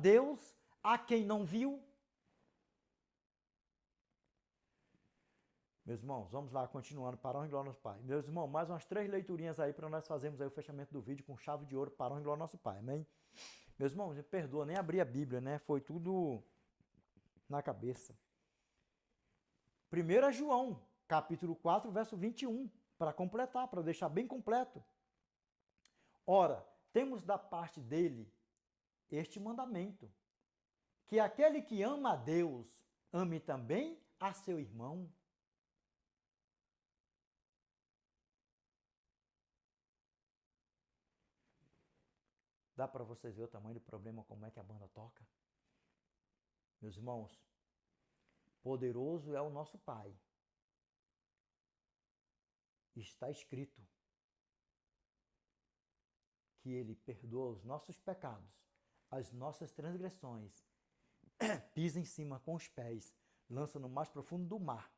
Deus a quem não viu? Meus irmãos, vamos lá, continuando, para a honra e glória ao nosso Pai. Meus irmãos, mais umas 3 leiturinhas aí para nós fazermos aí o fechamento do vídeo com chave de ouro, para a honra e glória ao nosso Pai, amém? Meus irmãos, me perdoa, nem abri a Bíblia, né? Foi tudo na cabeça. 1 João, capítulo 4, verso 21, para completar, para deixar bem completo. Ora, temos da parte dele este mandamento, que aquele que ama a Deus, ame também a seu irmão. Dá para vocês ver o tamanho do problema, como é que a banda toca? Meus irmãos, poderoso é o nosso Pai. Está escrito que Ele perdoa os nossos pecados, as nossas transgressões, pisa em cima com os pés, lança no mais profundo do mar,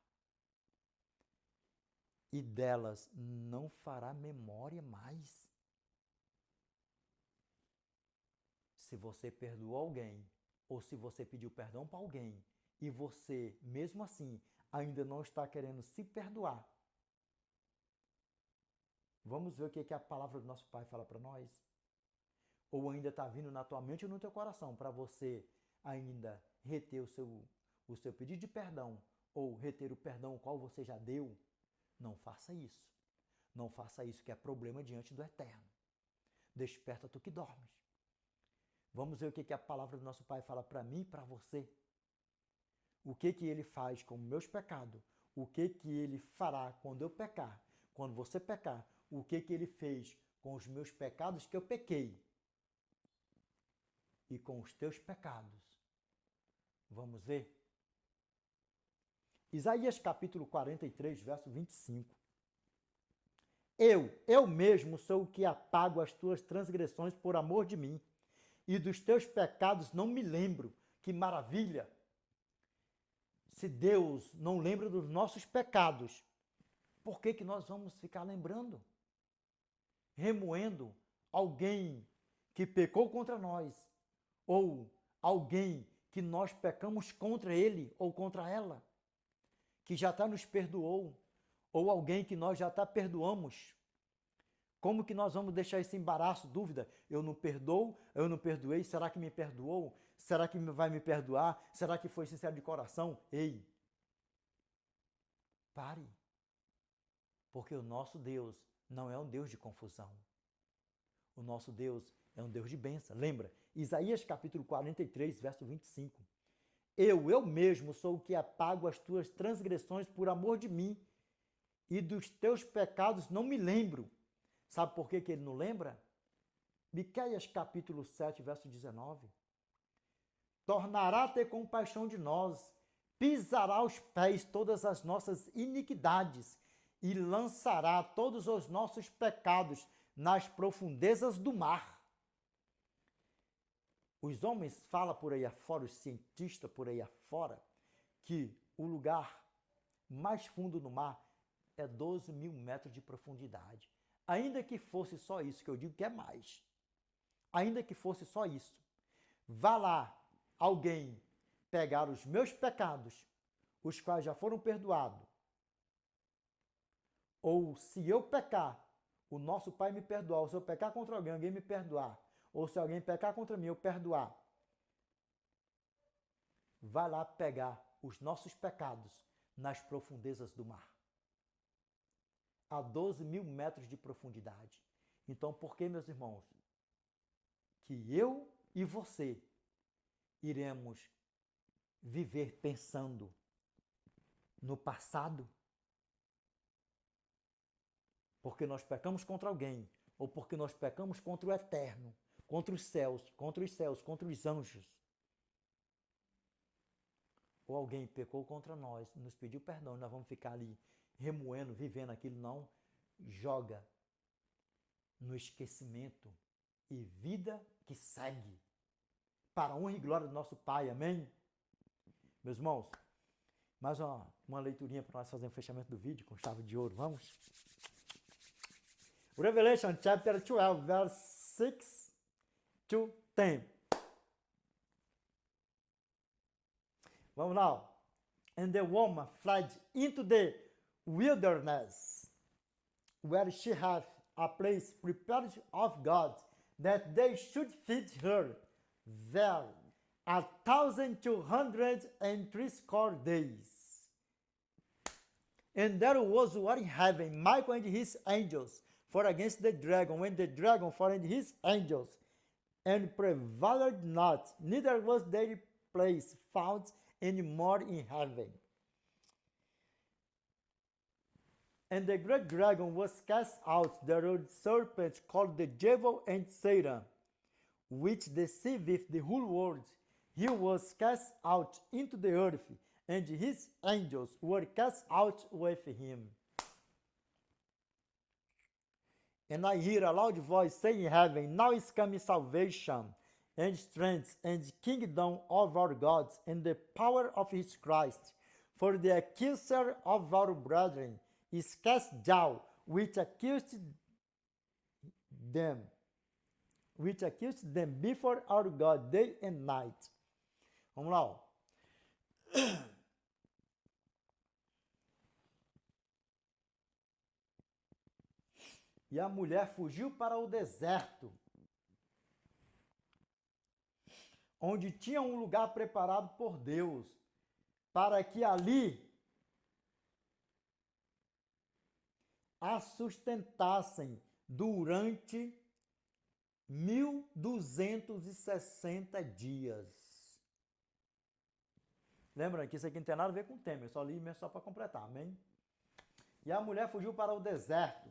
e delas não fará memória mais. Se você perdoou alguém, ou se você pediu perdão para alguém, e você, mesmo assim, ainda não está querendo se perdoar, vamos ver o que a palavra do nosso Pai fala para nós? Ou ainda está vindo na tua mente ou no teu coração para você ainda reter o seu pedido de perdão ou reter o perdão ao qual você já deu? Não faça isso. Não faça isso, que é problema diante do Eterno. Desperta tu que dormes. Vamos ver o que a palavra do nosso Pai fala para mim e para você. O que Ele faz com meus pecados. O que Ele fará quando eu pecar. Quando você pecar. O que Ele fez com os meus pecados que eu pequei. E com os teus pecados. Vamos ver? Isaías capítulo 43, verso 25. Eu mesmo sou o que apago as tuas transgressões por amor de mim, e dos teus pecados não me lembro. Que maravilha! Se Deus não lembra dos nossos pecados, por que nós vamos ficar lembrando? Remoendo alguém que pecou contra nós, ou alguém que nós pecamos contra ele ou contra ela, que já nos perdoou, ou alguém que nós já perdoamos. Como que nós vamos deixar esse embaraço, dúvida? Eu não perdoo, eu não perdoei, será que me perdoou? Será que vai me perdoar? Será que foi sincero de coração? Ei, pare, porque o nosso Deus não é um Deus de confusão. O nosso Deus é um Deus de bênção. Lembra? Isaías capítulo 43, verso 25. Eu mesmo sou o que apago as tuas transgressões por amor de mim, e dos teus pecados não me lembro. Sabe por que ele não lembra? Miqueias capítulo 7, verso 19. Tornará a ter compaixão de nós, pisará aos pés todas as nossas iniquidades e lançará todos os nossos pecados nas profundezas do mar. Os homens falam por aí afora, os cientistas por aí afora, que o lugar mais fundo no mar é 12 mil metros de profundidade. Ainda que fosse só isso, que eu digo que é mais. Ainda que fosse só isso. Vá lá alguém pegar os meus pecados, os quais já foram perdoados. Ou se eu pecar, o nosso Pai me perdoar. Ou se eu pecar contra alguém me perdoar. Ou se alguém pecar contra mim, eu perdoar. Vai lá pegar os nossos pecados nas profundezas do mar. A 12 mil metros de profundidade. Então, por que, meus irmãos, que eu e você iremos viver pensando no passado? Porque nós pecamos contra alguém, ou porque nós pecamos contra o Eterno, contra os céus, contra os anjos. Ou alguém pecou contra nós, nos pediu perdão, e nós vamos ficar ali remoendo, vivendo aquilo. Não, joga no esquecimento e vida que segue, para a honra e glória do nosso Pai, amém? Meus irmãos, mais uma leiturinha para nós fazer um fechamento do vídeo com chave de ouro, vamos? Revelation chapter 12, verse 6 to 10. Vamos lá. Ó. And the woman fled into the wilderness, where she had a place prepared of God, that they should feed her there 1,260 days. And there was war in heaven, Michael and his angels fought against the dragon, when the dragon fought and his angels, and prevailed not, neither was their place found any more in heaven. And the great dragon was cast out, the old serpent called the devil and Satan, which deceiveth the whole world. He was cast out into the earth, and his angels were cast out with him. And I hear a loud voice saying in heaven, now is coming salvation, and strength, and kingdom of our God, and the power of his Christ. For the accuser of our brethren is cast down, which accused them before our God day and night. Vamos lá, ó. E a mulher fugiu para o deserto, onde tinha um lugar preparado por Deus, para que ali a sustentassem durante 1.260 dias. Lembra que isso aqui não tem nada a ver com o tema, eu só li mesmo só para completar, amém? E a mulher fugiu para o deserto,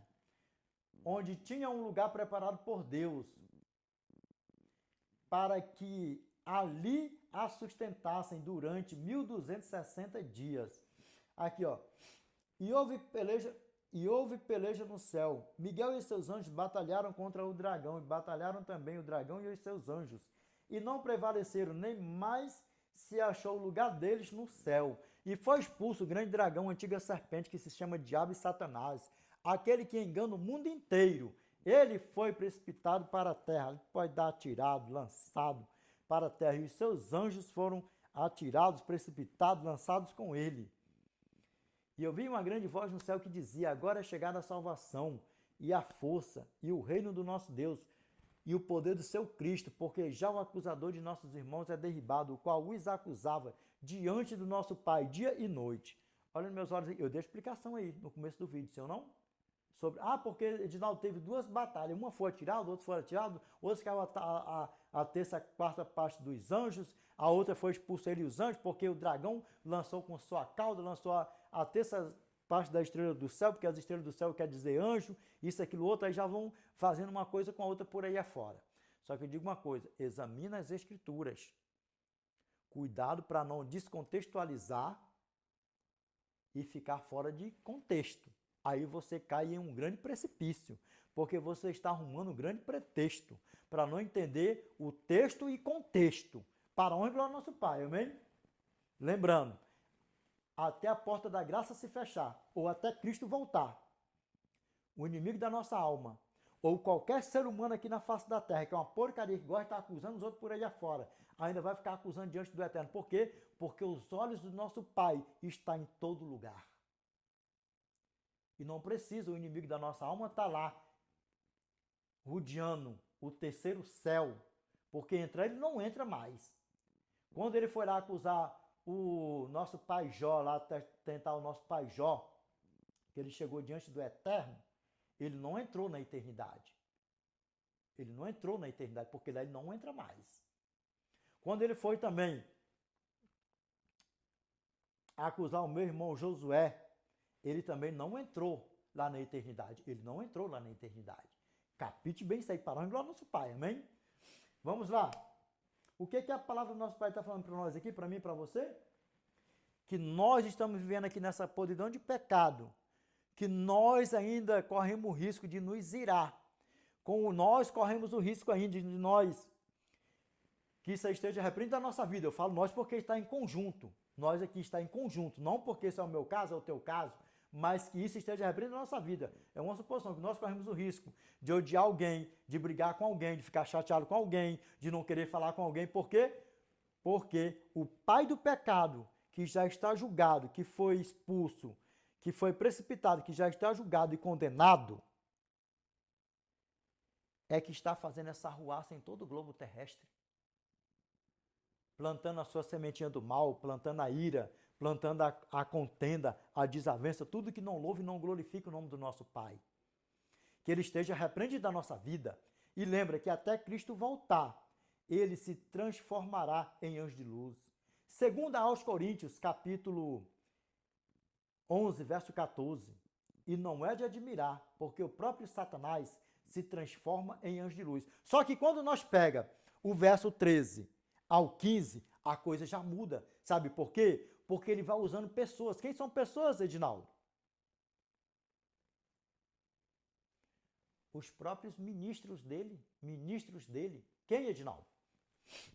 onde tinha um lugar preparado por Deus, para que ali a sustentassem durante 1.260 dias. Aqui, ó. E houve peleja no céu. Miguel e seus anjos batalharam contra o dragão, e batalharam também o dragão e os seus anjos. E não prevaleceram, nem mais se achou o lugar deles no céu. E foi expulso o grande dragão, a antiga serpente, que se chama Diabo e Satanás, aquele que engana o mundo inteiro. Ele foi precipitado para a terra, ele pode dar atirado, lançado para a terra, e os seus anjos foram atirados, precipitados, lançados com ele. E eu vi uma grande voz no céu que dizia, agora é chegada a salvação, e a força, e o reino do nosso Deus, e o poder do seu Cristo, porque já o acusador de nossos irmãos é derribado, o qual os acusava diante do nosso Pai, dia e noite. Olha nos meus olhos, eu dei a explicação aí no começo do vídeo, se eu não? Porque Edinaldo teve duas batalhas, uma foi atirada, outra foi atirada, outra caiu a terça, quarta parte dos anjos, a outra foi expulso ele e os anjos, porque o dragão lançou com sua cauda, lançou a terça parte da estrela do céu, porque as estrelas do céu quer dizer anjo, isso, aquilo, outro, aí já vão fazendo uma coisa com a outra por aí afora. Só que eu digo uma coisa, examina as escrituras, cuidado para não descontextualizar e ficar fora de contexto. Aí você cai em um grande precipício, porque você está arrumando um grande pretexto para não entender o texto e contexto. Para onde glória ao nosso Pai, amém? Lembrando, até a porta da graça se fechar, ou até Cristo voltar, o inimigo da nossa alma, ou qualquer ser humano aqui na face da terra, que é uma porcaria, que gosta de estar acusando os outros por aí afora, ainda vai ficar acusando diante do Eterno. Por quê? Porque os olhos do nosso Pai estão em todo lugar. E não precisa o inimigo da nossa alma estar lá, rodeando o terceiro céu, porque entrar ele não entra mais. Quando ele foi lá acusar o nosso pai Jó, lá tentar o nosso pai Jó, que ele chegou diante do Eterno, ele não entrou na eternidade. Ele não entrou na eternidade, porque lá ele não entra mais. Quando ele foi também acusar o meu irmão Josué, ele também não entrou lá na eternidade. Ele não entrou lá na eternidade. Capite bem isso aí, para glória ao nosso Pai, amém? Vamos lá. O que a palavra do nosso Pai está falando para nós aqui, para mim e para você? Que nós estamos vivendo aqui nessa podridão de pecado, que nós ainda corremos o risco de nos irar. Como nós corremos o risco ainda de nós, que isso esteja repreendido da nossa vida. Eu falo nós porque está em conjunto. Nós aqui está em conjunto, não porque esse é o meu caso, é o teu caso, mas que isso esteja repreendido na nossa vida. É uma suposição que nós corremos o risco de odiar alguém, de brigar com alguém, de ficar chateado com alguém, de não querer falar com alguém. Por quê? Porque o pai do pecado, que já está julgado, que foi expulso, que foi precipitado, que já está julgado e condenado, é que está fazendo essa arruaça em todo o globo terrestre. Plantando a sua sementinha do mal, plantando a ira, plantando a contenda, a desavença, tudo que não louve e não glorifica o nome do nosso Pai. Que ele esteja repreendido da nossa vida. E lembra que até Cristo voltar, ele se transformará em anjo de luz. Segundo aos Coríntios, capítulo 11, verso 14. E não é de admirar, porque o próprio Satanás se transforma em anjo de luz. Só que quando nós pega o verso 13 ao 15, a coisa já muda. Sabe por quê? Porque ele vai usando pessoas. Quem são pessoas, Edinaldo? Os próprios ministros dele. Ministros dele. Quem, Edinaldo?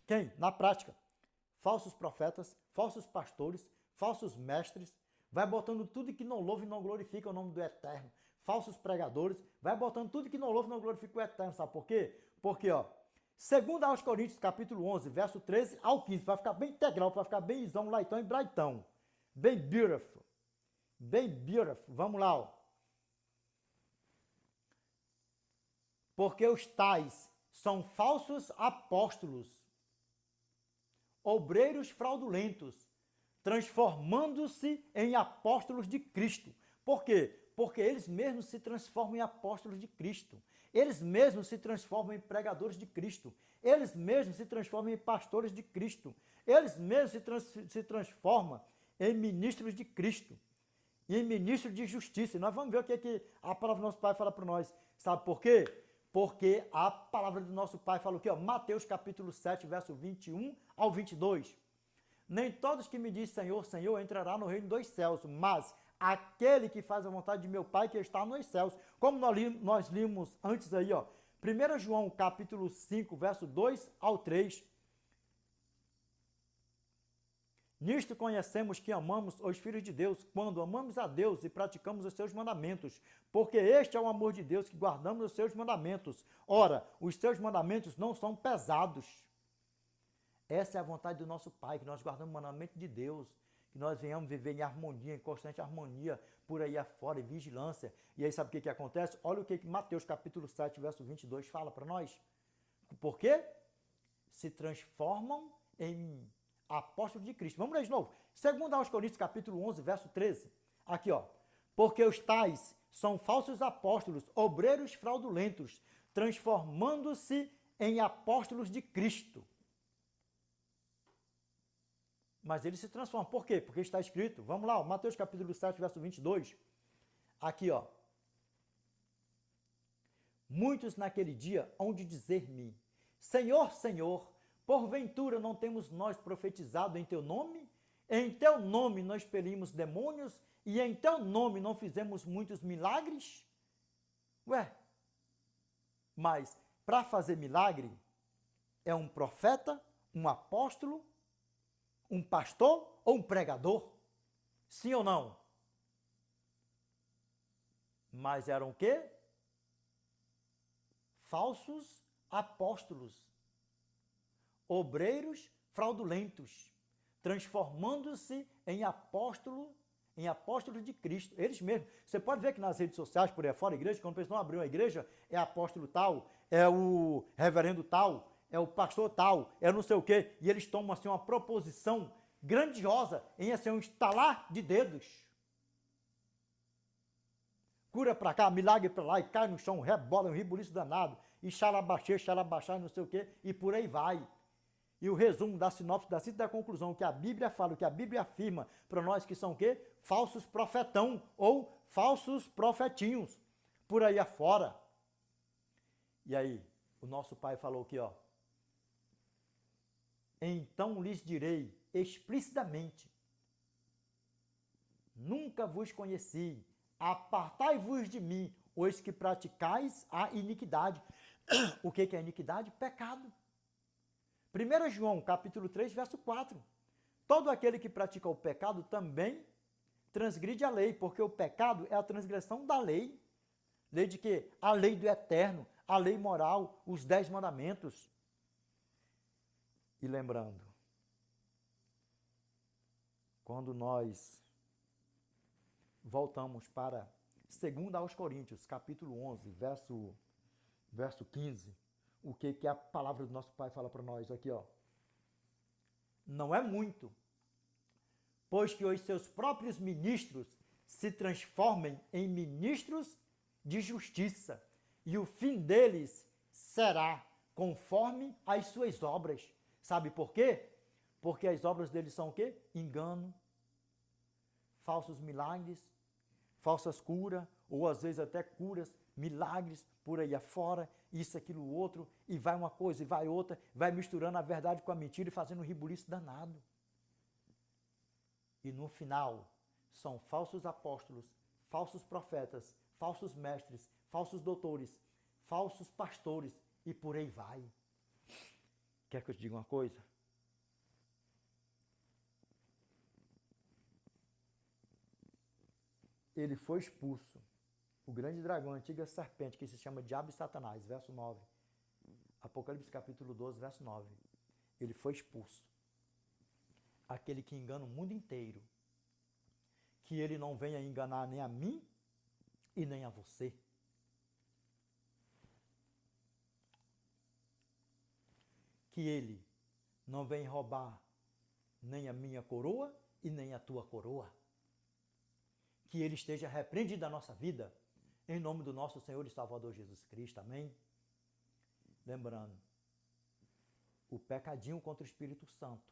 Quem? Na prática. Falsos profetas, falsos pastores, falsos mestres. Vai botando tudo que não louva e não glorifica o nome do Eterno. Falsos pregadores. Vai botando tudo que não louva e não glorifica o Eterno. Sabe por quê? Porque, segundo aos Coríntios, capítulo 11, verso 13 ao 15, vai ficar bem integral, vai ficar bem isão, laitão e braitão. Bem beautiful. Bem beautiful. Vamos lá, Porque os tais são falsos apóstolos, obreiros fraudulentos, transformando-se em apóstolos de Cristo. Por quê? Porque eles mesmos se transformam em apóstolos de Cristo. Eles mesmos se transformam em pregadores de Cristo. Eles mesmos se transformam em pastores de Cristo. Eles mesmos se transformam em ministros de Cristo. E em ministros de justiça. E nós vamos ver o que a palavra do nosso Pai fala para nós. Sabe por quê? Porque a palavra do nosso Pai fala o quê? Mateus capítulo 7, verso 21 ao 22. Nem todos que me dizem Senhor, Senhor, entrará no reino dos céus, mas aquele que faz a vontade de meu Pai que está nos céus. Como nós limos antes aí, 1 João capítulo 5, verso 2 ao 3. Nisto conhecemos que amamos os filhos de Deus, quando amamos a Deus e praticamos os seus mandamentos, porque este é o amor de Deus, que guardamos os seus mandamentos. Ora, os seus mandamentos não são pesados. Essa é a vontade do nosso Pai, que nós guardamos o mandamento de Deus, que nós venhamos viver em harmonia, em constante harmonia, por aí afora, em vigilância. E aí sabe o que acontece? Olha o que Mateus capítulo 7, verso 22 fala para nós. Por quê? Se transformam em apóstolos de Cristo. Vamos ler de novo. Segundo aos Coríntios capítulo 11, verso 13. Aqui, Porque os tais são falsos apóstolos, obreiros fraudulentos, transformando-se em apóstolos de Cristo. Mas eles se transformam. Por quê? Porque está escrito. Vamos lá, Mateus capítulo 7, verso 22. Aqui, Muitos naquele dia hão de dizer-me, Senhor, Senhor, porventura não temos nós profetizado em teu nome? Em teu nome nós expelimos demônios e em teu nome não fizemos muitos milagres? Mas para fazer milagre é um profeta, um apóstolo, um pastor ou um pregador? Sim ou não? Mas eram o quê? Falsos apóstolos, obreiros fraudulentos, transformando-se em apóstolos de Cristo. Eles mesmos. Você pode ver que nas redes sociais, por aí fora, a igreja, quando o pessoal abriu uma igreja, é apóstolo tal, é o reverendo tal, é o pastor tal, é não sei o quê, e eles tomam assim uma proposição grandiosa em assim, um estalar de dedos. Cura pra cá, milagre pra lá, e cai no chão, rebola, um ribuliço danado, e xalabaxê, xalabaxá, não sei o quê, e por aí vai. E o resumo da sinopse, da síntese da conclusão, que a Bíblia fala, que a Bíblia afirma para nós que são o quê? Falsos profetão ou falsos profetinhos, por aí afora. E aí, o nosso Pai falou aqui, Então lhes direi explicitamente, nunca vos conheci, apartai-vos de mim, os que praticais a iniquidade. O que é iniquidade? Pecado. 1 João, capítulo 3, verso 4. Todo aquele que pratica o pecado também transgride a lei, porque o pecado é a transgressão da lei. Lei de quê? A lei do eterno, a lei moral, os 10 mandamentos. E lembrando, quando nós voltamos para 2 aos Coríntios, capítulo 11, verso 15, o que a palavra do nosso Pai fala para nós aqui, ó. Não é muito, pois que os seus próprios ministros se transformem em ministros de justiça, e o fim deles será conforme as suas obras. Sabe por quê? Porque as obras deles são o quê? Engano, falsos milagres, falsas curas, ou às vezes até curas, milagres por aí afora, isso, aquilo, outro, e vai uma coisa e vai outra, vai misturando a verdade com a mentira e fazendo um rebuliço danado. E no final, são falsos apóstolos, falsos profetas, falsos mestres, falsos doutores, falsos pastores, e por aí vai. Quer que eu te diga uma coisa? Ele foi expulso. O grande dragão, a antiga serpente, que se chama Diabo e Satanás, verso 9. Apocalipse capítulo 12, verso 9. Ele foi expulso. Aquele que engana o mundo inteiro. Que ele não venha enganar nem a mim e nem a você. Que ele não venha roubar nem a minha coroa e nem a tua coroa. Que ele esteja repreendido da nossa vida, em nome do nosso Senhor e Salvador Jesus Cristo. Amém? Lembrando, o pecadinho contra o Espírito Santo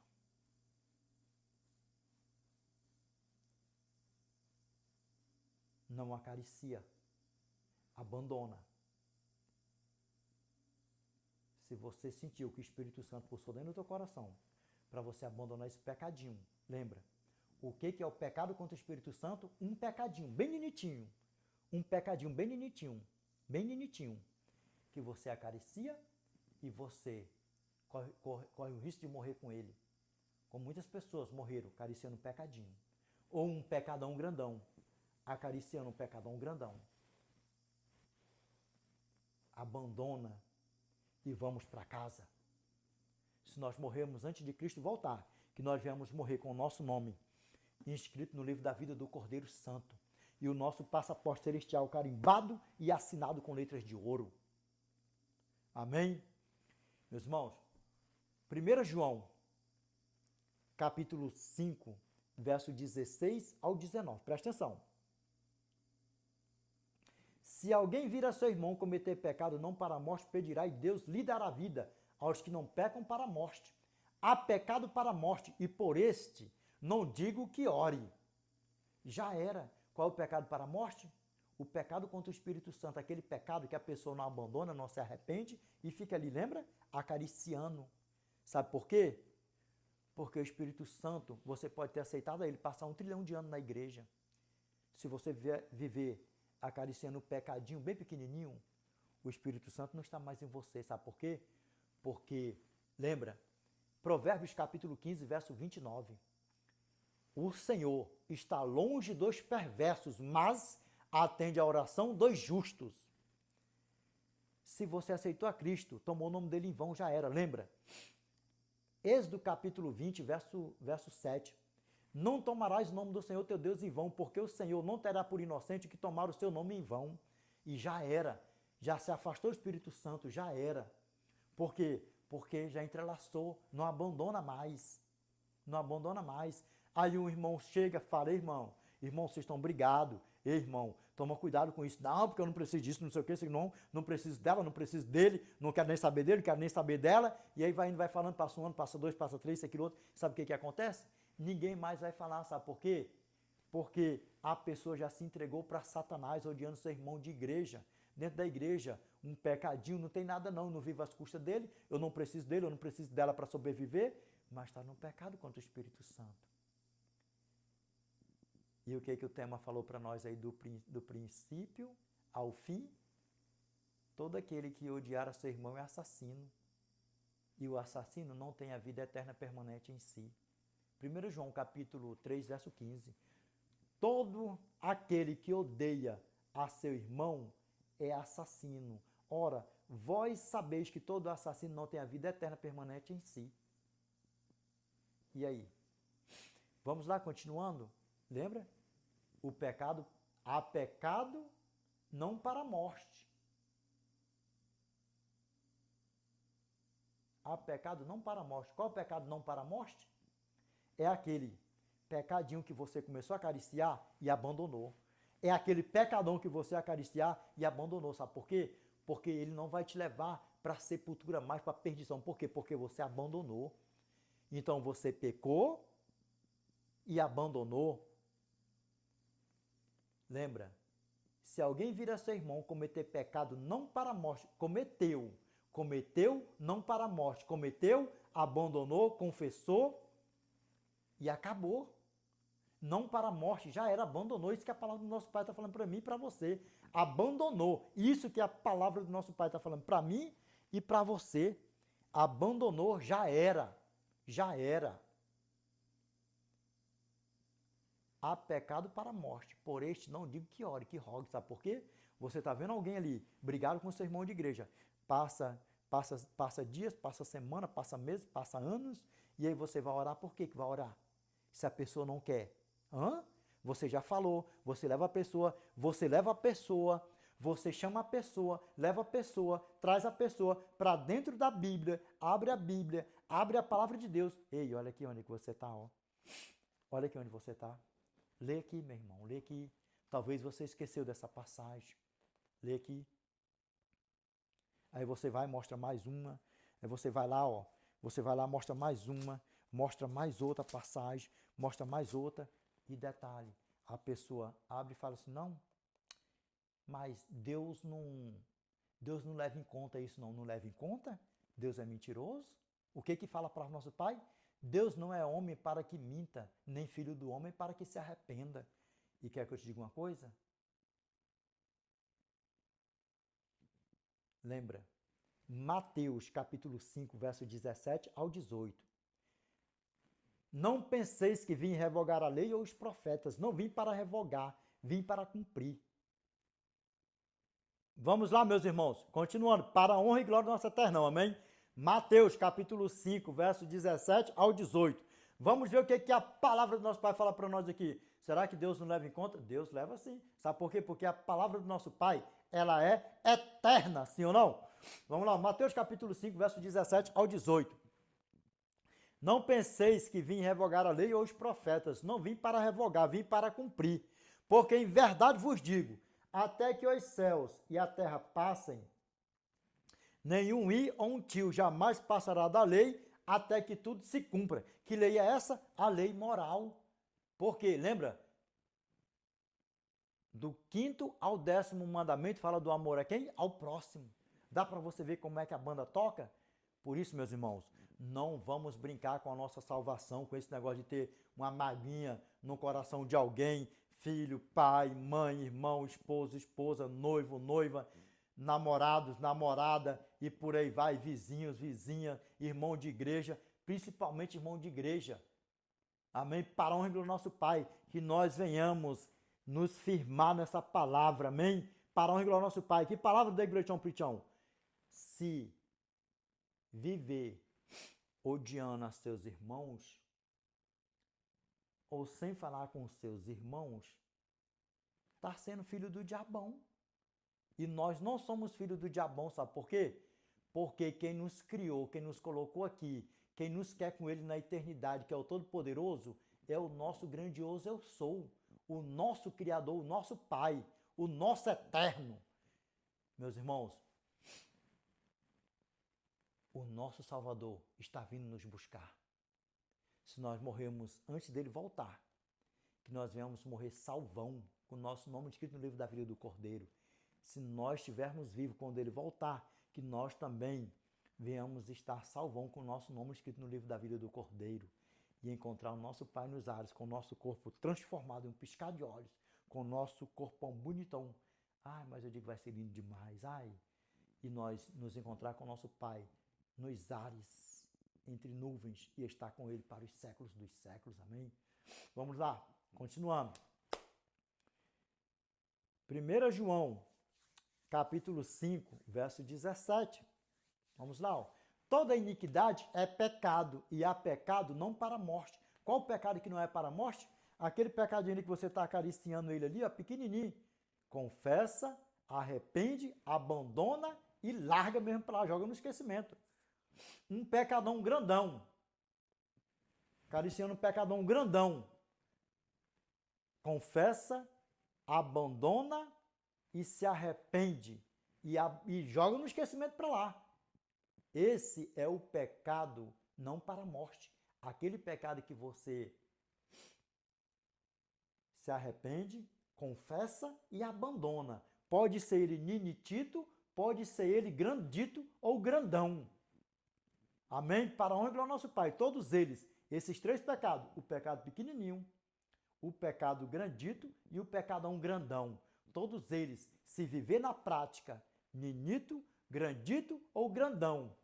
não acaricia, abandona. Se você sentiu que o Espírito Santo pulsou dentro do teu coração para você abandonar esse pecadinho, lembra, o que é o pecado contra o Espírito Santo? Um pecadinho bem ninitinho, um pecadinho bem ninitinho, que você acaricia e você corre o risco de morrer com ele. Como muitas pessoas morreram acariciando um pecadinho. Ou um pecadão grandão, acariciando um pecadão grandão. Abandona e vamos para casa. Se nós morrermos antes de Cristo voltar, que nós viemos morrer com o nosso nome inscrito no livro da vida do Cordeiro Santo e o nosso passaporte celestial carimbado e assinado com letras de ouro. Amém? Meus irmãos, 1 João, capítulo 5, verso 16 ao 19. Presta atenção. Se alguém vir a seu irmão cometer pecado não para a morte, pedirá e Deus lhe dará vida aos que não pecam para a morte. Há pecado para a morte e por este não digo que ore. Já era. Qual é o pecado para a morte? O pecado contra o Espírito Santo, aquele pecado que a pessoa não abandona, não se arrepende e fica ali, lembra? Acariciando. Sabe por quê? Porque o Espírito Santo, você pode ter aceitado ele, passar 1 trilhão de anos na igreja. Se você viver acariciando o pecadinho bem pequenininho, o Espírito Santo não está mais em você. Sabe por quê? Porque, lembra, Provérbios capítulo 15, verso 29. O Senhor está longe dos perversos, mas atende a oração dos justos. Se você aceitou a Cristo, tomou o nome dele em vão, já era, lembra? Êxodo capítulo 20, verso 7. Não tomarás o nome do Senhor teu Deus em vão, porque o Senhor não terá por inocente que tomar o seu nome em vão. E já era. Já se afastou do Espírito Santo, já era. Por quê? Porque já entrelaçou, não abandona mais. Não abandona mais. Aí um irmão chega, fala, irmão, vocês estão brigados. Ei, irmão, toma cuidado com isso. Não, porque eu não preciso disso, não sei o que, não preciso dela, não preciso dele, não quero nem saber dele, não quero nem saber dela. E aí vai indo, vai falando, passa um ano, passa dois, passa três, isso, aquilo, outro. Sabe o que acontece? Ninguém mais vai falar, sabe por quê? Porque a pessoa já se entregou para Satanás, odiando seu irmão de igreja. Dentro da igreja, um pecadinho, não tem nada não, não vivo às custas dele, eu não preciso dele, eu não preciso dela para sobreviver, mas está no pecado contra o Espírito Santo. E o que o tema falou para nós aí do princípio ao fim? Todo aquele que odiar a seu irmão é assassino. E o assassino não tem a vida eterna permanente em si. 1 João capítulo 3, verso 15. Todo aquele que odeia a seu irmão é assassino. Ora, vós sabeis que todo assassino não tem a vida eterna permanente em si. E aí? Vamos lá, continuando. Lembra? O pecado, há pecado não para a morte. Há pecado não para a morte. Qual é o pecado não para a morte? É aquele pecadinho que você começou a acariciar e abandonou. É aquele pecadão que você acariciar e abandonou. Sabe por quê? Porque ele não vai te levar para a sepultura mais, para a perdição. Por quê? Porque você abandonou. Então você pecou e abandonou. Lembra? Se alguém vir a seu irmão cometer pecado não para a morte, cometeu, não para a morte, cometeu, abandonou, confessou e acabou. Não para a morte, já era, abandonou. Isso que a palavra do nosso Pai está falando para mim e para você. Abandonou. Isso que a palavra do nosso Pai está falando para mim e para você. Abandonou, já era. Já era. Há pecado para a morte. Por este não digo que ore, que rogue. Sabe por quê? Você está vendo alguém ali, brigado com seu irmão de igreja. Passa dias, passa semana, passa meses, passa anos. E aí você vai orar. Por que vai orar? Se a pessoa não quer. Você já falou, você leva a pessoa, você chama a pessoa, leva a pessoa, traz a pessoa para dentro da Bíblia, abre a palavra de Deus. Ei, olha aqui onde você está, ó. Olha aqui onde você está. Lê aqui, meu irmão, lê aqui. Talvez você esqueceu dessa passagem. Lê aqui. Aí você vai, mostra mais uma. Aí você vai lá, ó. Você vai lá, mostra mais uma, mostra mais outra passagem, mostra mais outra. E detalhe, a pessoa abre e fala assim, não, mas Deus não leva em conta isso, não leva em conta? Deus é mentiroso? O que fala para o nosso Pai? Deus não é homem para que minta, nem filho do homem para que se arrependa. E quer que eu te diga uma coisa? Lembra? Mateus capítulo 5, verso 17 ao 18. Não penseis que vim revogar a lei ou os profetas. Não vim para revogar, vim para cumprir. Vamos lá, meus irmãos. Continuando. Para a honra e glória do nosso Eternão. Amém? Mateus, capítulo 5, verso 17 ao 18. Vamos ver o que a palavra do nosso Pai fala para nós aqui. Será que Deus não leva em conta? Deus leva sim. Sabe por quê? Porque a palavra do nosso Pai, ela é eterna, sim ou não? Vamos lá, Mateus, capítulo 5, verso 17 ao 18. Não penseis que vim revogar a lei ou os profetas. Não vim para revogar, vim para cumprir. Porque em verdade vos digo, até que os céus e a terra passem, nenhum i ou um tio jamais passará da lei, até que tudo se cumpra. Que lei é essa? A lei moral. Porque, lembra? Do 5º ao 10º mandamento fala do amor a quem? Ao próximo. Dá para você ver como é que a banda toca? Por isso, meus irmãos, não vamos brincar com a nossa salvação, com esse negócio de ter uma maguinha no coração de alguém, filho, pai, mãe, irmão, esposo, esposa, noivo, noiva, namorados, namorada e por aí vai, vizinhos, vizinha, irmão de igreja, principalmente irmão de igreja. Amém? Para a honra do nosso Pai, que nós venhamos nos firmar nessa palavra, amém? Para a honra do nosso Pai. Que palavra da igreja, Prichão? Se viver odiando a seus irmãos, ou sem falar com os seus irmãos, está sendo filho do diabão. E nós não somos filhos do diabão, sabe por quê? Porque quem nos criou, quem nos colocou aqui, quem nos quer com ele na eternidade, que é o Todo-Poderoso, é o nosso grandioso Eu Sou, o nosso Criador, o nosso Pai, o nosso Eterno. Meus irmãos, o nosso Salvador está vindo nos buscar. Se nós morrermos antes dele voltar, que nós venhamos morrer salvão, com o nosso nome escrito no livro da vida do Cordeiro. Se nós estivermos vivos quando ele voltar, que nós também venhamos estar salvão com o nosso nome escrito no livro da vida do Cordeiro e encontrar o nosso Pai nos ares, com o nosso corpo transformado em um piscar de olhos, com o nosso corpão bonitão. Ai, mas eu digo que vai ser lindo demais. Ai, e nós nos encontrar com o nosso Pai nos ares, entre nuvens, e estar com ele para os séculos dos séculos. Amém? Vamos lá, continuando. 1 João, capítulo 5, verso 17. Vamos lá, ó. Toda iniquidade é pecado, e há pecado não para a morte. Qual o pecado que não é para a morte? Aquele pecadinho que você está acariciando ele ali, ó, pequenininho. Confessa, arrepende, abandona e larga mesmo para lá, joga no esquecimento. Um pecadão grandão. Acariciando um pecadão grandão. Confessa, abandona e se arrepende e joga no esquecimento para lá. Esse é o pecado não para a morte. Aquele pecado que você se arrepende, confessa e abandona. Pode ser ele ninitito, pode ser ele grandito ou grandão. Amém? Para a honra e glória ao nosso Pai. Todos eles, esses três pecados, o pecado pequenininho, o pecado grandito e o pecadão grandão. Todos eles, se viver na prática, ninito, grandito ou grandão,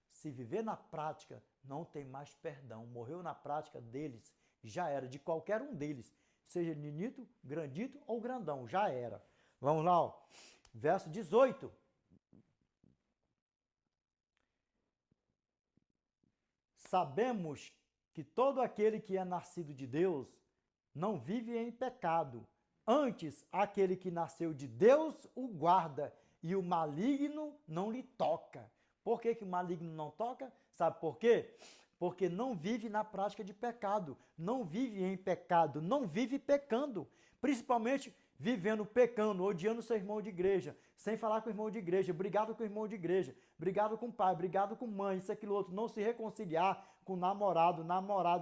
se viver na prática, não tem mais perdão. Morreu na prática deles, já era, de qualquer um deles, seja ninito, grandito ou grandão, já era. Vamos lá, ó. Verso 18. Sabemos que todo aquele que é nascido de Deus não vive em pecado. Antes, aquele que nasceu de Deus o guarda e o maligno não lhe toca. Por que o maligno não toca? Sabe por quê? Porque não vive na prática de pecado, não vive em pecado, não vive pecando. Principalmente vivendo pecando, odiando seu irmão de igreja, sem falar com o irmão de igreja, brigado com o irmão de igreja, brigado com o pai, brigado com mãe, isso, aquilo, outro, não se reconciliar com o namorado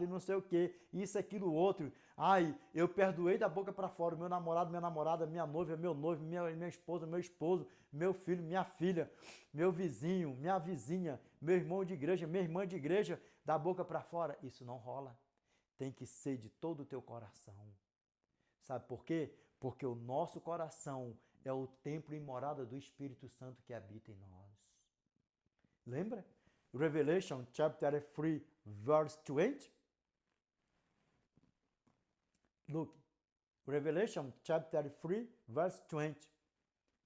e não sei o que, isso, aquilo, outro. Ai, eu perdoei da boca para fora, meu namorado, minha namorada, minha noiva, meu noivo, minha esposa, meu esposo, meu filho, minha filha, meu vizinho, minha vizinha, meu irmão de igreja, minha irmã de igreja, da boca para fora. Isso não rola. Tem que ser de todo o teu coração. Sabe por quê? Porque o nosso coração é o templo e morada do Espírito Santo que habita em nós. Lembra? Revelation chapter 3, verse 20. Look, Revelation chapter 3, verse 20.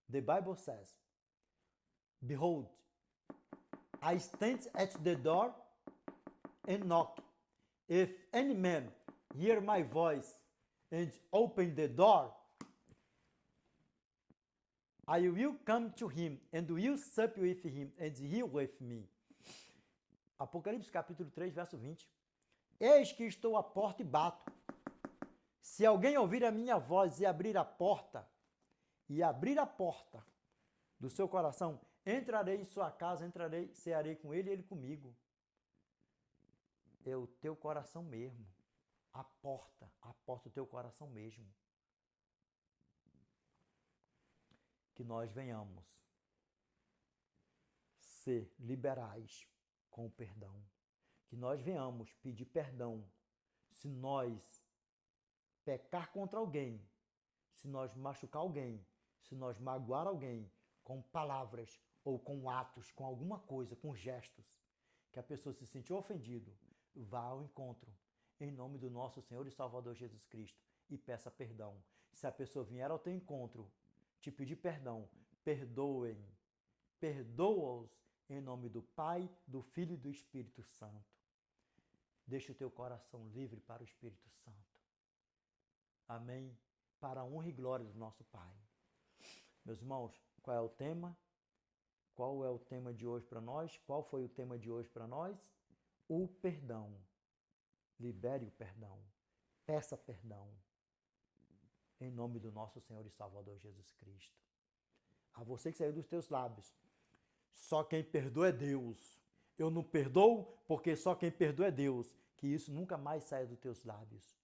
The Bible says, Behold, I stand at the door and knock. If any man hear my voice and open the door, I will come to him and will sup with him and he with me. Apocalipse capítulo 3, verso 20. Eis que estou à porta e bato. Se alguém ouvir a minha voz e abrir a porta do seu coração, entrarei em sua casa, cearei com ele e ele comigo. É o teu coração mesmo. A porta do teu coração mesmo. Que nós venhamos ser liberais com o perdão. Que nós venhamos pedir perdão se nós pecar contra alguém, se nós machucar alguém, se nós magoar alguém com palavras ou com atos, com alguma coisa, com gestos, que a pessoa se sentiu ofendido, vá ao encontro em nome do nosso Senhor e Salvador Jesus Cristo e peça perdão. Se a pessoa vier ao teu encontro te pedir perdão, perdoa-os em nome do Pai, do Filho e do Espírito Santo. Deixa o teu coração livre para o Espírito Santo. Amém? Para a honra e glória do nosso Pai. Meus irmãos, qual é o tema? Qual é o tema de hoje para nós? Qual foi o tema de hoje para nós? O perdão. Libere o perdão. Peça perdão. Em nome do nosso Senhor e Salvador Jesus Cristo. A você que saiu dos teus lábios. Só quem perdoa é Deus. Eu não perdoo porque só quem perdoa é Deus. Que isso nunca mais saia dos teus lábios.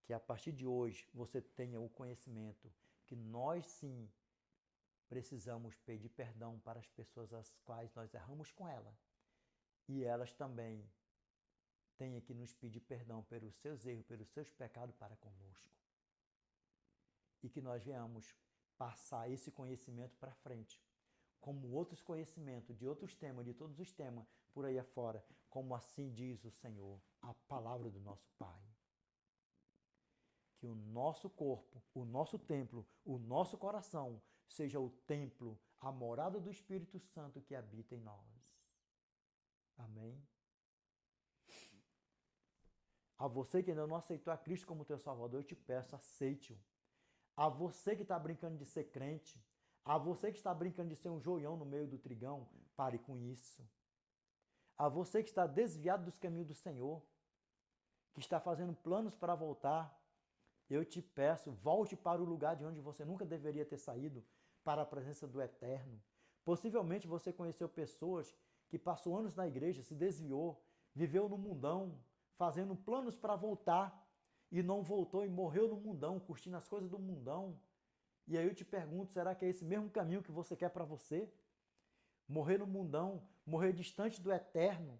Que a partir de hoje você tenha o conhecimento que nós sim precisamos pedir perdão para as pessoas às quais nós erramos com ela. E elas também tenham que nos pedir perdão pelos seus erros, pelos seus pecados para conosco. E que nós venhamos passar esse conhecimento para frente. Como outros conhecimentos de outros temas, de todos os temas por aí afora. Como assim diz o Senhor, a palavra do nosso Pai. Que o nosso corpo, o nosso templo, o nosso coração seja o templo, a morada do Espírito Santo que habita em nós. Amém? A você que ainda não aceitou a Cristo como teu Salvador, eu te peço, aceite-o. A você que está brincando de ser crente, a você que está brincando de ser um joião no meio do trigão, pare com isso. A você que está desviado dos caminhos do Senhor, que está fazendo planos para voltar, eu te peço, volte para o lugar de onde você nunca deveria ter saído, para a presença do Eterno. Possivelmente você conheceu pessoas que passou anos na igreja, se desviou, viveu no mundão, fazendo planos para voltar e não voltou e morreu no mundão, curtindo as coisas do mundão. E aí eu te pergunto, será que é esse mesmo caminho que você quer para você? Morrer no mundão, morrer distante do Eterno?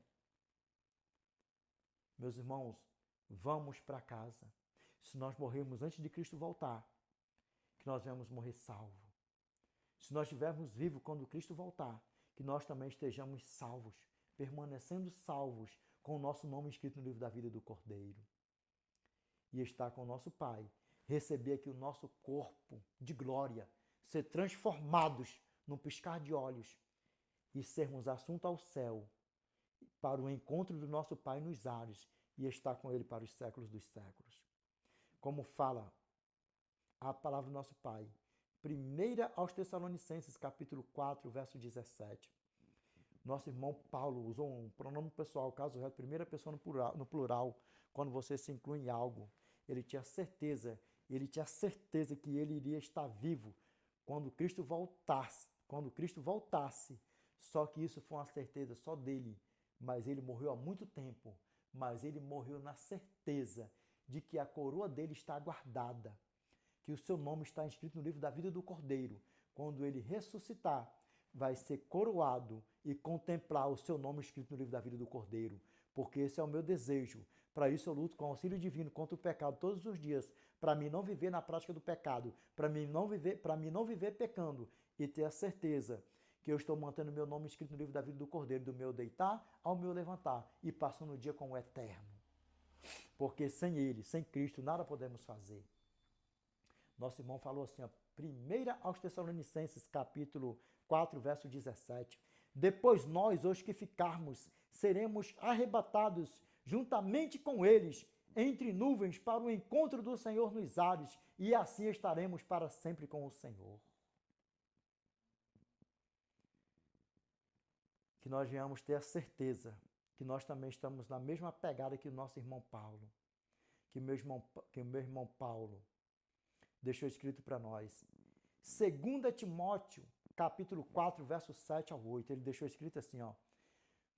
Meus irmãos, vamos para casa. Se nós morrermos antes de Cristo voltar, que nós vamos morrer salvo. Se nós estivermos vivos quando Cristo voltar, que nós também estejamos salvos, permanecendo salvos, com o nosso nome escrito no livro da vida do Cordeiro. E estar com o nosso Pai, receber aqui o nosso corpo de glória, ser transformados num piscar de olhos e sermos assunto ao céu, para o encontro do nosso Pai nos ares e estar com Ele para os séculos dos séculos. Como fala a palavra do nosso Pai, 1 aos Tessalonicenses, capítulo 4, verso 17. Nosso irmão Paulo usou um pronome pessoal, caso reto, primeira pessoa no plural, quando você se inclui em algo. Ele tinha certeza que ele iria estar vivo quando Cristo voltasse. Só que isso foi uma certeza só dele, mas ele morreu há muito tempo, mas ele morreu na certeza de que a coroa dele está guardada, que o seu nome está inscrito no livro da vida do Cordeiro. Quando ele ressuscitar, vai ser coroado e contemplar o seu nome escrito no livro da vida do Cordeiro, porque esse é o meu desejo. Para isso eu luto com o auxílio divino contra o pecado todos os dias, para mim não viver na prática do pecado, para mim não viver pecando e ter a certeza que eu estou mantendo meu nome escrito no livro da vida do Cordeiro, do meu deitar ao meu levantar e passando o dia com o Eterno. Porque sem Ele, sem Cristo, nada podemos fazer. Nosso irmão falou assim, 1 aos Tessalonicenses, capítulo 4, verso 17. Depois nós, os que ficarmos, seremos arrebatados juntamente com eles, entre nuvens, para o encontro do Senhor nos ares, e assim estaremos para sempre com o Senhor. Que nós venhamos ter a certeza que nós também estamos na mesma pegada que o nosso irmão Paulo, que o meu irmão Paulo deixou escrito para nós. 2 Timóteo, capítulo 4, verso 7 ao 8, ele deixou escrito assim,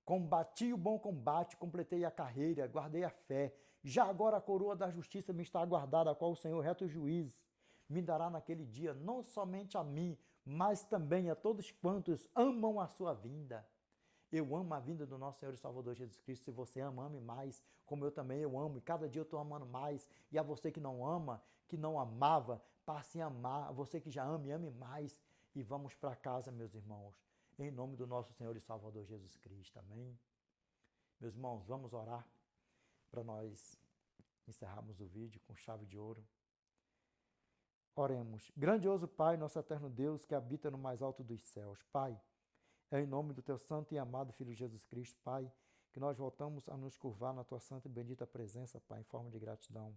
combati o bom combate, completei a carreira, guardei a fé, já agora a coroa da justiça me está aguardada, a qual o Senhor, reto juiz, me dará naquele dia, não somente a mim, mas também a todos quantos amam a sua vinda. Eu amo a vinda do nosso Senhor e Salvador Jesus Cristo. Se você ama, ame mais, como eu também eu amo. E cada dia eu estou amando mais. E a você que não ama, que não amava, passe a amar. A você que já ama, ame mais. E vamos para casa, meus irmãos. Em nome do nosso Senhor e Salvador Jesus Cristo. Amém? Meus irmãos, vamos orar para nós encerrarmos o vídeo com chave de ouro. Oremos. Grandioso Pai, nosso eterno Deus, que habita no mais alto dos céus. Pai, é em nome do teu santo e amado Filho Jesus Cristo, Pai, que nós voltamos a nos curvar na tua santa e bendita presença, Pai, em forma de gratidão.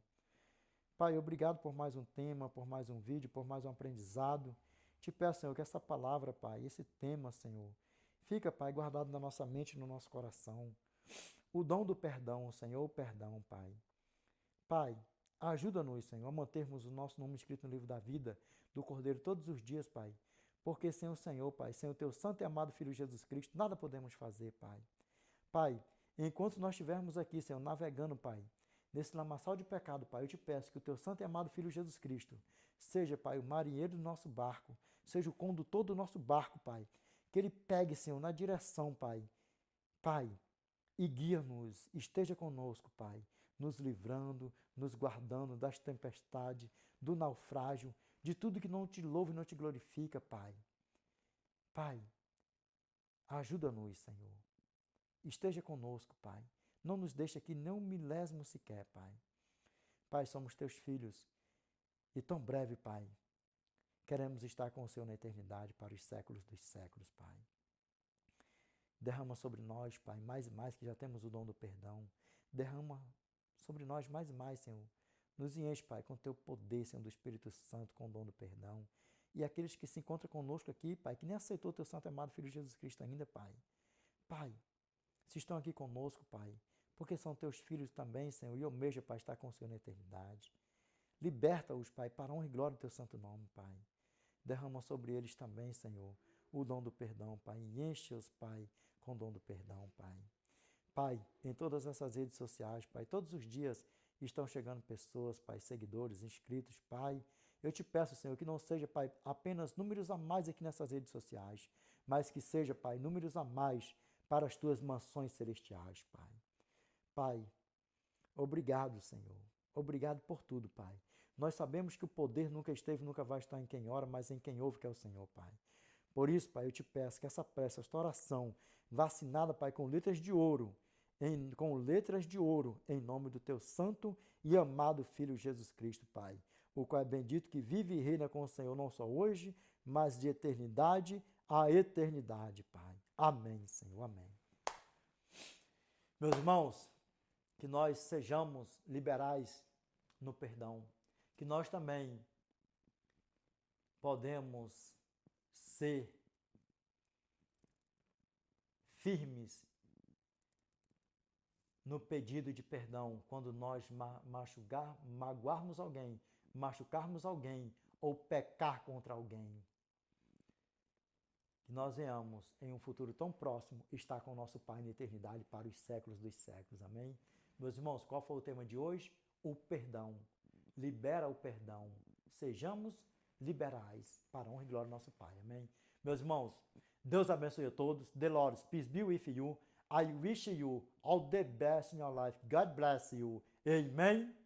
Pai, obrigado por mais um tema, por mais um vídeo, por mais um aprendizado. Te peço, Senhor, que essa palavra, Pai, esse tema, Senhor, fica, Pai, guardado na nossa mente e no nosso coração. O dom do perdão, Senhor, o perdão, Pai. Pai, ajuda-nos, Senhor, a mantermos o nosso nome escrito no livro da vida do Cordeiro todos os dias, Pai. Porque sem o Senhor, Pai, sem o teu santo e amado Filho Jesus Cristo, nada podemos fazer, Pai. Pai, enquanto nós estivermos aqui, Senhor, navegando, Pai, nesse lamaçal de pecado, Pai, eu te peço que o teu santo e amado Filho Jesus Cristo seja, Pai, o marinheiro do nosso barco, seja o condutor do nosso barco, Pai. Que ele pegue, Senhor, na direção, Pai. Pai, e guia-nos, esteja conosco, Pai, nos livrando, nos guardando das tempestades, do naufrágio, de tudo que não te louva e não te glorifica, Pai. Pai, ajuda-nos, Senhor. Esteja conosco, Pai. Não nos deixe aqui nem um milésimo sequer, Pai. Pai, somos teus filhos e tão breve, Pai, queremos estar com o Senhor na eternidade para os séculos dos séculos, Pai. Derrama sobre nós, Pai, mais e mais que já temos o dom do perdão. Derrama sobre nós mais e mais, Senhor. Nos enche, Pai, com teu poder, Senhor, do Espírito Santo, com o dom do perdão. E aqueles que se encontram conosco aqui, Pai, que nem aceitou o teu santo e amado Filho Jesus Cristo ainda, Pai. Pai, se estão aqui conosco, Pai, porque são teus filhos também, Senhor, e eu mesmo, Pai, estar com o Senhor na eternidade. Liberta-os, Pai, para a honra e glória do teu santo nome, Pai. Derrama sobre eles também, Senhor, o dom do perdão, Pai. E enche-os, Pai, com o dom do perdão, Pai. Pai, em todas essas redes sociais, Pai, todos os dias estão chegando pessoas, Pai, seguidores, inscritos, Pai. Eu te peço, Senhor, que não seja, Pai, apenas números a mais aqui nessas redes sociais, mas que seja, Pai, números a mais para as tuas mansões celestiais, Pai. Pai, obrigado, Senhor. Obrigado por tudo, Pai. Nós sabemos que o poder nunca esteve, nunca vai estar em quem ora, mas em quem ouve, que é o Senhor, Pai. Por isso, Pai, eu te peço que essa prece, esta oração, vacinada, Pai, com letras de ouro, em nome do teu santo e amado Filho Jesus Cristo, Pai, o qual é bendito que vive e reina com o Senhor não só hoje, mas de eternidade a eternidade, Pai. Amém, Senhor, amém. Meus irmãos, que nós sejamos liberais no perdão, que nós também podemos ser firmes no pedido de perdão quando nós magoarmos alguém, machucarmos alguém ou pecar contra alguém. Que nós venhamos, em um futuro tão próximo, estar com o nosso Pai na eternidade para os séculos dos séculos. Amém? Meus irmãos, qual foi o tema de hoje? O perdão. Libera o perdão. Sejamos liberais para a honra e glória do nosso Pai. Amém? Meus irmãos, Deus abençoe a todos. The Lord, peace be with you. I wish you all the best in your life. God bless you. Amen.